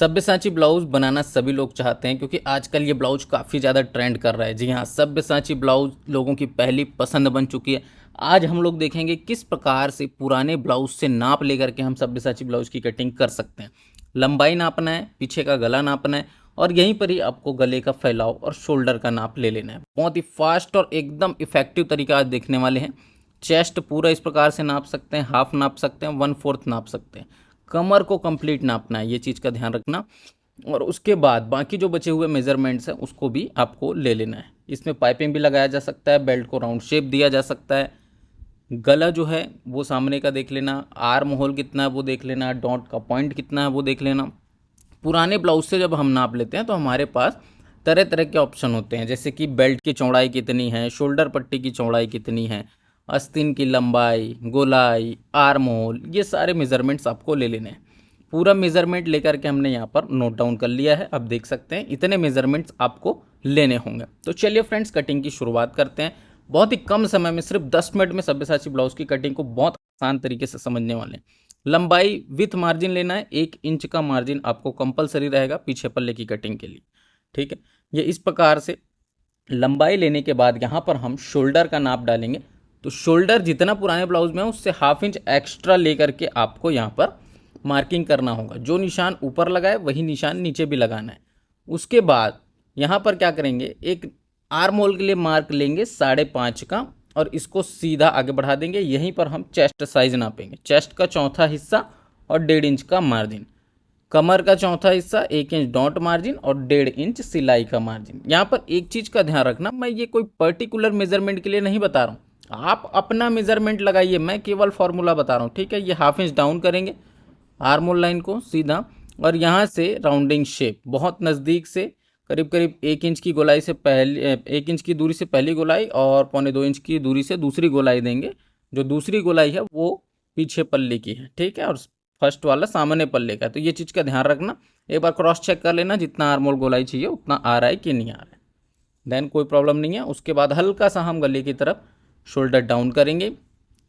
Sabyasachi blouse बनाना सभी लोग चाहते हैं क्योंकि आजकल ये ब्लाउज काफ़ी ज़्यादा ट्रेंड कर रहा है। जी हाँ, सब्यसाची ब्लाउज लोगों की पहली पसंद बन चुकी है। आज हम लोग देखेंगे किस प्रकार से पुराने ब्लाउज से नाप लेकर के हम सब्यसाची ब्लाउज की कटिंग कर सकते हैं। लंबाई नापना है, पीछे का गला नापना है और यहीं पर ही आपको गले का फैलाव और शोल्डर का नाप ले लेना है। बहुत ही फास्ट और एकदम इफेक्टिव तरीका आज देखने वाले हैं। चेस्ट पूरा इस प्रकार से नाप सकते हैं, हाफ नाप सकते हैं, 1/4 नाप सकते हैं। कमर को कंप्लीट नापना है, ये चीज़ का ध्यान रखना। और उसके बाद बाकी जो बचे हुए मेजरमेंट्स हैं उसको भी आपको ले लेना है। इसमें पाइपिंग भी लगाया जा सकता है, बेल्ट को राउंड शेप दिया जा सकता है। गला जो है वो सामने का देख लेना, आर्म होल कितना है वो देख लेना, डॉट का पॉइंट कितना है वो देख लेना। पुराने ब्लाउज से जब हम नाप लेते हैं तो हमारे पास तरह तरह के ऑप्शन होते हैं, जैसे कि बेल्ट की चौड़ाई कितनी है, शोल्डर पट्टी की चौड़ाई कितनी है, आस्तीन की लंबाई, गोलाई, आर्म होल, ये सारे मेजरमेंट्स आपको ले लेने हैं। पूरा मेजरमेंट लेकर के हमने यहाँ पर नोट डाउन कर लिया है। अब देख सकते हैं इतने मेजरमेंट्स आपको लेने होंगे। तो चलिए फ्रेंड्स, कटिंग की शुरुआत करते हैं। बहुत ही कम समय में, सिर्फ 10 मिनट में सब्यसाची ब्लाउज की कटिंग को बहुत आसान तरीके से समझने वाले हैं। लंबाई विथ मार्जिन लेना है, 1 इंच का मार्जिन आपको कंपलसरी रहेगा पीछे पल्ले की कटिंग के लिए। ठीक है, ये इस प्रकार से लंबाई लेने के बाद यहाँ पर हम शोल्डर का नाप डालेंगे। तो शोल्डर जितना पुराने ब्लाउज में है उससे ½ इंच एक्स्ट्रा लेकर के आपको यहाँ पर मार्किंग करना होगा। जो निशान ऊपर लगाए वही निशान नीचे भी लगाना है। उसके बाद यहाँ पर क्या करेंगे, एक आर्म होल के लिए मार्क लेंगे 5.5 का और इसको सीधा आगे बढ़ा देंगे। यहीं पर हम चेस्ट साइज नापेंगे, चेस्ट का चौथा हिस्सा और 1.5 इंच का मार्जिन, कमर का चौथा हिस्सा 1 इंच डॉट मार्जिन और 1.5 इंच सिलाई का मार्जिन। यहाँ पर एक चीज़ का ध्यान रखना, मैं ये कोई पर्टिकुलर मेजरमेंट के लिए नहीं बता रहा हूँ, आप अपना मेजरमेंट लगाइए, मैं केवल फॉर्मूला बता रहा हूँ। ठीक है, ये ½ इंच डाउन करेंगे आर्म होल लाइन को सीधा और यहाँ से राउंडिंग शेप बहुत नज़दीक से करीब करीब 1 इंच की गोलाई से पहली 1 इंच की दूरी से पहली गोलाई और 1.25 इंच की दूरी से दूसरी गोलाई देंगे। जो दूसरी गोलाई है वो पीछे पल्ले की है, ठीक है, और फर्स्ट वाला सामने पल्ले का है। तो ये चीज़ का ध्यान रखना, एक बार क्रॉस चेक कर लेना जितना आर्म होल गोलाई चाहिए उतना आ रहा है कि नहीं आ रहा है, देन कोई प्रॉब्लम नहीं है। उसके बाद हल्का सा हम गले की तरफ शोल्डर डाउन करेंगे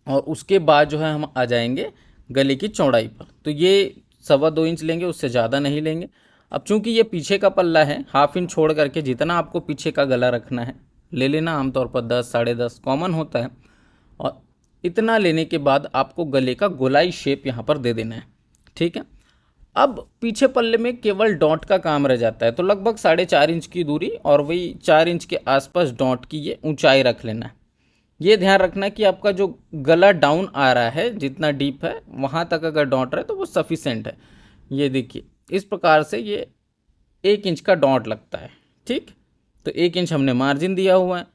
और उसके बाद जो है हम आ जाएंगे गले की चौड़ाई पर। तो ये 2.25 इंच लेंगे, उससे ज़्यादा नहीं लेंगे। अब चूंकि ये पीछे का पल्ला है, ½ इंच छोड़ करके जितना आपको पीछे का गला रखना है ले लेना। आमतौर पर 10, 10.5 कॉमन होता है। और इतना लेने के बाद आपको गले का गोलाई शेप यहाँ पर दे देना है। ठीक है, अब पीछे पल्ले में केवल डॉट का काम रह जाता है। तो लगभग 4.5 इंच की दूरी और वही 4 इंच के आसपास डॉट की ये ऊंचाई रख लेना है। ये ध्यान रखना कि आपका जो गला डाउन आ रहा है, जितना डीप है वहाँ तक अगर डॉट रहे तो वो सफिशेंट है। ये देखिए इस प्रकार से ये 1 इंच का डॉट लगता है। ठीक, तो 1 इंच हमने मार्जिन दिया हुआ है,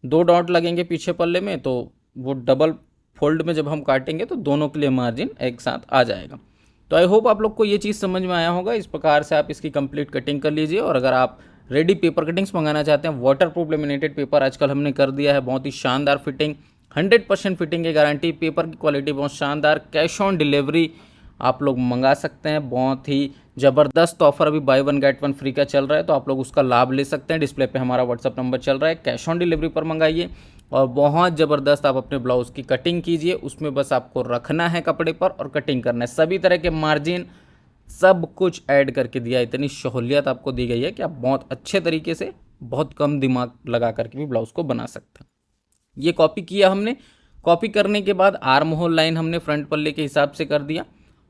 2 डॉट लगेंगे पीछे पल्ले में, तो वो डबल फोल्ड में जब हम काटेंगे तो दोनों के लिए मार्जिन एक साथ आ जाएगा। तो आई होप आप लोग को ये चीज़ समझ में आया होगा। इस प्रकार से आप इसकी कंप्लीट कटिंग कर लीजिए। और अगर आप रेडी पेपर कटिंग्स मंगाना चाहते हैं, वाटर प्रूफ लेमिनेटेड पेपर आजकल हमने कर दिया है, बहुत ही शानदार फिटिंग, 100% फिटिंग की गारंटी, पेपर की क्वालिटी बहुत शानदार, कैश ऑन डिलीवरी आप लोग मंगा सकते हैं। बहुत ही ज़बरदस्त ऑफर अभी बाय 1 गेट 1 फ्री का चल रहा है, तो आप लोग उसका लाभ ले सकते हैं। डिस्प्ले पे हमारा व्हाट्सअप नंबर चल रहा है, कैश ऑन डिलीवरी पर मंगाइए और बहुत ज़बरदस्त आप अपने ब्लाउज़ की कटिंग कीजिए। उसमें बस आपको रखना है कपड़े पर और कटिंग करना है। सभी तरह के मार्जिन सब कुछ ऐड करके दिया, इतनी सहूलियत आपको दी गई है कि आप बहुत अच्छे तरीके से बहुत कम दिमाग लगा करके भी ब्लाउज़ को बना सकते हैं। ये कॉपी किया हमने। कॉपी करने के बाद आर्म होल लाइन हमने फ्रंट पल्ले के हिसाब से कर दिया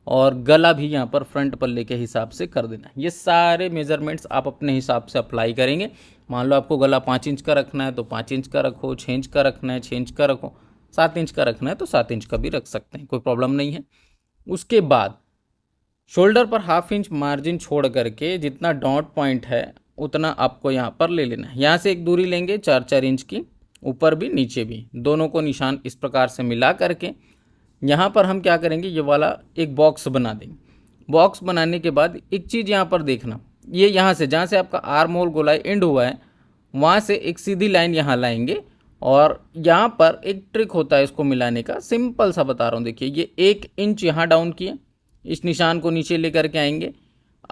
और गला भी यहाँ पर फ्रंट पल्ले के हिसाब से कर देना। ये सारे मेजरमेंट्स आप अपने हिसाब से अप्लाई करेंगे। मान लो आपको गला 5 इंच का रखना है तो 5 इंच का रखो, 6 इंच का रखना है 6 इंच का रखो, 7 इंच का रखना है तो 7 इंच का भी रख सकते हैं, कोई प्रॉब्लम नहीं है। उसके बाद शोल्डर पर ½ इंच मार्जिन छोड़ करके जितना डॉट पॉइंट है उतना आपको यहाँ पर ले लेना है। यहाँ से एक दूरी लेंगे 4-4 इंच की, ऊपर भी नीचे भी, दोनों को निशान इस प्रकार से मिला करके यहाँ पर हम क्या करेंगे, ये वाला एक बॉक्स बना देंगे। बॉक्स बनाने के बाद एक चीज़ यहाँ पर देखना, ये यहाँ से जहाँ से आपका आर्म होल गोलाई एंड हुआ है वहाँ से एक सीधी लाइन यहाँ लाएंगे और यहाँ पर एक ट्रिक होता है इसको मिलाने का, सिंपल सा बता रहा हूँ। देखिए ये 1 इंच यहाँ डाउन किए, इस निशान को नीचे लेकर के आएंगे।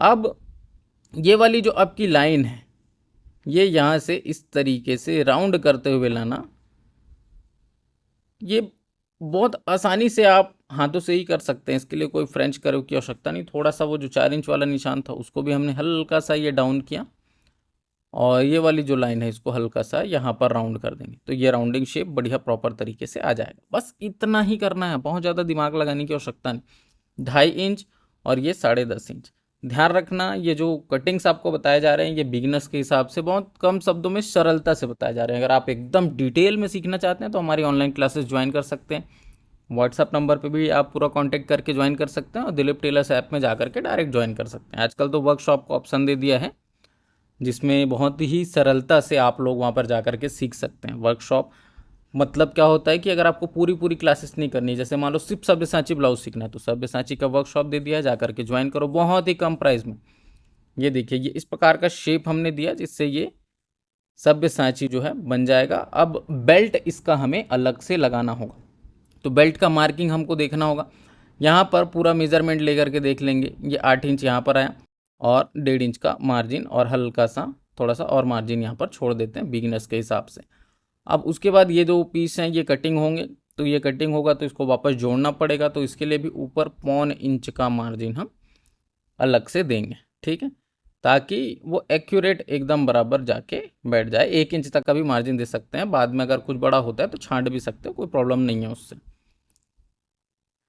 अब ये वाली जो आपकी लाइन है ये यहाँ से इस तरीके से राउंड करते हुए लाना। ये बहुत आसानी से आप हाथों से ही कर सकते हैं, इसके लिए कोई फ्रेंच कर्व की आवश्यकता नहीं। थोड़ा सा वो जो 4 इंच वाला निशान था उसको भी हमने हल्का सा ये डाउन किया, और ये वाली जो लाइन है इसको हल्का सा यहाँ पर राउंड कर देंगे, तो ये राउंडिंग शेप बढ़िया प्रॉपर तरीके से आ जाएगा। बस इतना ही करना है, बहुत ज़्यादा दिमाग लगाने की आवश्यकता नहीं। 2.5 इंच और ये 10.5 इंच। ध्यान रखना, ये जो कटिंग्स आपको बताए जा रहे हैं ये बिगिनर्स के हिसाब से बहुत कम शब्दों में सरलता से बताए जा रहे हैं। अगर आप एकदम डिटेल में सीखना चाहते हैं तो हमारी ऑनलाइन क्लासेस ज्वाइन कर सकते हैं। व्हाट्सअप नंबर पे भी आप पूरा कांटेक्ट करके ज्वाइन कर सकते हैं, और दिलीप टेलर्स ऐप में जा करके डायरेक्ट ज्वाइन कर सकते हैं। आजकल तो वर्कशॉप का ऑप्शन दे दिया है, जिसमें बहुत ही सरलता से आप लोग वहाँ पर जा कर के सीख सकते हैं। वर्कशॉप मतलब क्या होता है कि अगर आपको पूरी पूरी क्लासेस नहीं करनी, जैसे मान लो सिर्फ सब्यसाची ब्लाउज सीखना है, तो सब्यसाची का वर्कशॉप दे दिया है, जा करके ज्वाइन करो बहुत ही कम प्राइस में। ये देखिए, ये इस प्रकार का शेप हमने दिया जिससे ये सब्यसाची जो है बन जाएगा। अब बेल्ट इसका हमें अलग से लगाना होगा, तो बेल्ट का मार्किंग हमको देखना होगा। यहाँ पर पूरा मेज़रमेंट लेकर के देख लेंगे। ये 8 इंच यहाँ पर आया, और 1.5 इंच का मार्जिन, और हल्का सा थोड़ा सा और मार्जिन यहाँ पर छोड़ देते हैं बिगिनर्स के हिसाब से। अब उसके बाद ये दो पीस हैं ये कटिंग होंगे, तो ये कटिंग होगा तो इसको वापस जोड़ना पड़ेगा, तो इसके लिए भी ऊपर 0.25 इंच का मार्जिन हम अलग से देंगे, ठीक है, ताकि वो एक्यूरेट एकदम बराबर जाके बैठ जाए। 1 इंच तक का भी मार्जिन दे सकते हैं, बाद में अगर कुछ बड़ा होता है तो छांट भी सकते हो, कोई प्रॉब्लम नहीं है उससे,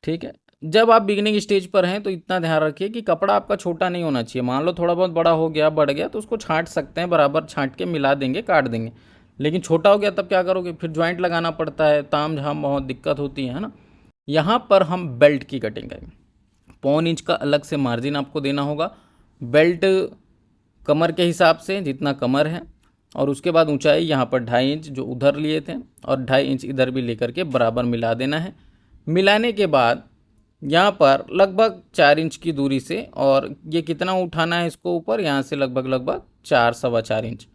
ठीक है। जब आप बिगिनिंग स्टेज पर हैं तो इतना ध्यान रखिए कि कपड़ा आपका छोटा नहीं होना चाहिए। मान लो थोड़ा बहुत बड़ा हो गया, बढ़ गया, तो उसको छांट सकते हैं, बराबर छांट के मिला देंगे, काट देंगे। लेकिन छोटा हो गया तब क्या करोगे, फिर ज्वाइंट लगाना पड़ता है, ताम झाम बहुत दिक्कत होती है ना। यहाँ पर हम बेल्ट की कटिंग करेंगे। 0.25 इंच का अलग से मार्जिन आपको देना होगा। बेल्ट कमर के हिसाब से जितना कमर है, और उसके बाद ऊंचाई यहाँ पर 2.5 इंच जो उधर लिए थे, और 2.5 इंच इधर भी लेकर के बराबर मिला देना है। मिलाने के बाद यहाँ पर लगभग 4 इंच की दूरी से, और ये कितना उठाना है इसको ऊपर, यहाँ से लगभग लगभग 4 सवा 4 इंच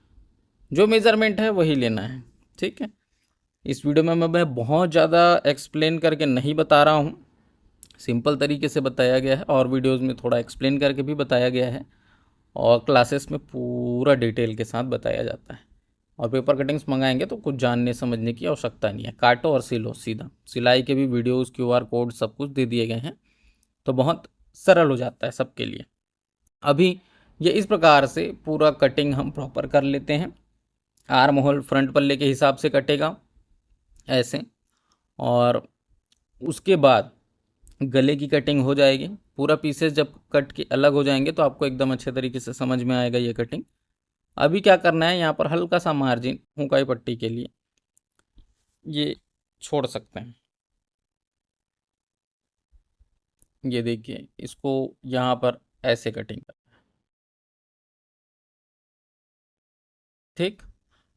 जो मेज़रमेंट है वही लेना है, ठीक है। इस वीडियो में मैं बहुत ज़्यादा एक्सप्लेन करके नहीं बता रहा हूँ, सिंपल तरीके से बताया गया है, और वीडियोज़ में थोड़ा एक्सप्लेन करके भी बताया गया है, और क्लासेस में पूरा डिटेल के साथ बताया जाता है। और पेपर कटिंग्स मंगाएंगे तो कुछ जानने समझने की आवश्यकता नहीं है, काटो और सिलो सीधा। सिलाई के भी वीडियोस, क्यूआर कोड सब कुछ दे दिए गए हैं, तो बहुत सरल हो जाता है सबके लिए। अभी ये इस प्रकार से पूरा कटिंग हम प्रॉपर कर लेते हैं। आर्म होल फ्रंट पल्ले के हिसाब से कटेगा ऐसे, और उसके बाद गले की कटिंग हो जाएगी। पूरा पीसेस जब कट के अलग हो जाएंगे तो आपको एकदम अच्छे तरीके से समझ में आएगा ये कटिंग। अभी क्या करना है, यहाँ पर हल्का सा मार्जिन हुकाई पट्टी के लिए ये छोड़ सकते हैं। ये देखिए, इसको यहाँ पर ऐसे कटिंग कर, ठीक।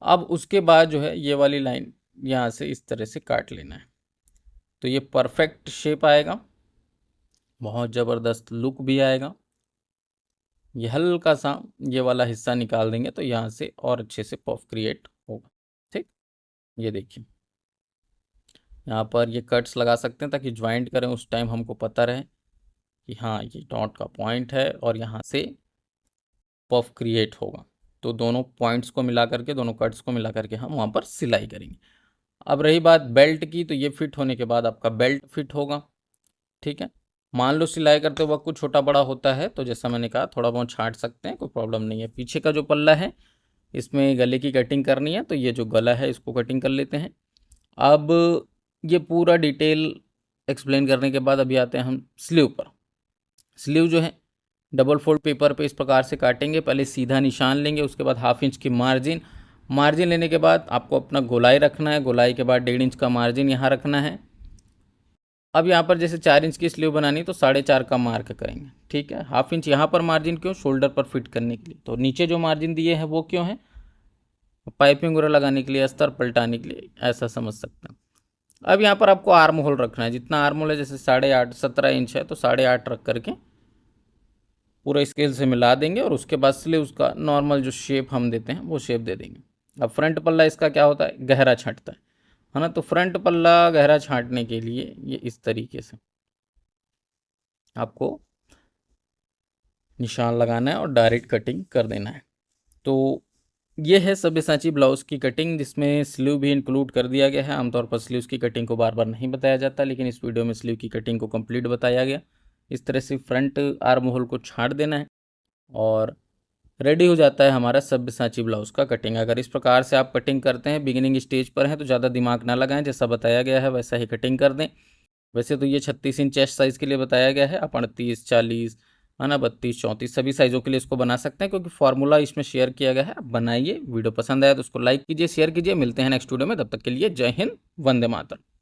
अब उसके बाद जो है ये वाली लाइन यहाँ से इस तरह से काट लेना है, तो ये परफेक्ट शेप आएगा, बहुत ज़बरदस्त लुक भी आएगा। ये हल्का सा ये वाला हिस्सा निकाल देंगे तो यहाँ से और अच्छे से पफ क्रिएट होगा, ठीक। ये देखिए, यहाँ पर ये कट्स लगा सकते हैं ताकि ज्वाइंट करें उस टाइम हमको पता रहे कि हाँ ये डॉट का पॉइंट है, और यहाँ से पफ क्रिएट होगा। तो दोनों पॉइंट्स को मिला करके, दोनों कट्स को मिला करके हम वहाँ पर सिलाई करेंगे। अब रही बात बेल्ट की, तो ये फिट होने के बाद आपका बेल्ट फिट होगा, ठीक है। मान लो सिलाई करते वक्त कुछ छोटा बड़ा होता है तो जैसा मैंने कहा थोड़ा बहुत छांट सकते हैं, कोई प्रॉब्लम नहीं है। पीछे का जो पल्ला है इसमें गले की कटिंग करनी है, तो ये जो गला है इसको कटिंग कर लेते हैं। अब ये पूरा डिटेल एक्सप्लेन करने के बाद अभी आते हैं हम स्लीव पर। स्लीव जो है डबल फोल्ड पेपर पे इस प्रकार से काटेंगे। पहले सीधा निशान लेंगे, उसके बाद 1/2 इंच की मार्जिन। मार्जिन लेने के बाद आपको अपना गोलाई रखना है, गोलाई के बाद 1.5 इंच का मार्जिन यहाँ रखना है। अब यहाँ पर जैसे 4 इंच की स्लीव बनानी तो 4.5 का मार्क करेंगे, ठीक है। 1/2 इंच यहाँ पर मार्जिन क्यों, शोल्डर पर फिट करने के लिए। तो नीचे जो मार्जिन दिए हैं वो क्यों है, पाइपिंग वगैरह लगाने के लिए, अस्तर पलटाने के लिए, ऐसा समझ सकते हैं। अब यहाँ पर आपको आर्म होल रखना है, जितना आर्म होल है, जैसे 8.5 17 इंच है तो 8.5 रख करके पूरा स्केल से मिला देंगे, और उसके बाद स्लीव्स का नॉर्मल जो शेप हम देते हैं वो शेप दे देंगे। अब फ्रंट पल्ला इसका क्या होता है, गहरा छांटता है ना। तो फ्रंट पल्ला गहरा छांटने के लिए ये इस तरीके से आपको निशान लगाना है और डायरेक्ट कटिंग कर देना है। तो ये है सब्यसाची ब्लाउज़ की कटिंग, जिसमें स्लीव भी इंक्लूड कर दिया गया है। आमतौर पर स्लीव्स की कटिंग को बार बार नहीं बताया जाता, लेकिन इस वीडियो में स्लीव की कटिंग को कंप्लीट बताया गया। इस तरह से फ्रंट आर्म होल को छाँट देना है और रेडी हो जाता है हमारा सब्यसाची ब्लाउज़ का कटिंग। अगर इस प्रकार से आप कटिंग करते हैं, बिगिनिंग स्टेज पर हैं, तो ज़्यादा दिमाग ना लगाएं, जैसा बताया गया है वैसा ही कटिंग कर दें। वैसे तो ये 36 इंच चेस्ट साइज़ के लिए बताया गया है, आप 38, 40 है ना, 32, 34 सभी साइज़ों के लिए इसको बना सकते हैं, क्योंकि फार्मूला इसमें शेयर किया गया है। आप बनाइए, वीडियो पसंद आया तो उसको लाइक कीजिए, शेयर कीजिए। मिलते हैं नेक्स्ट वीडियो में, तब तक के लिए जय हिंद, वंदे मातरम।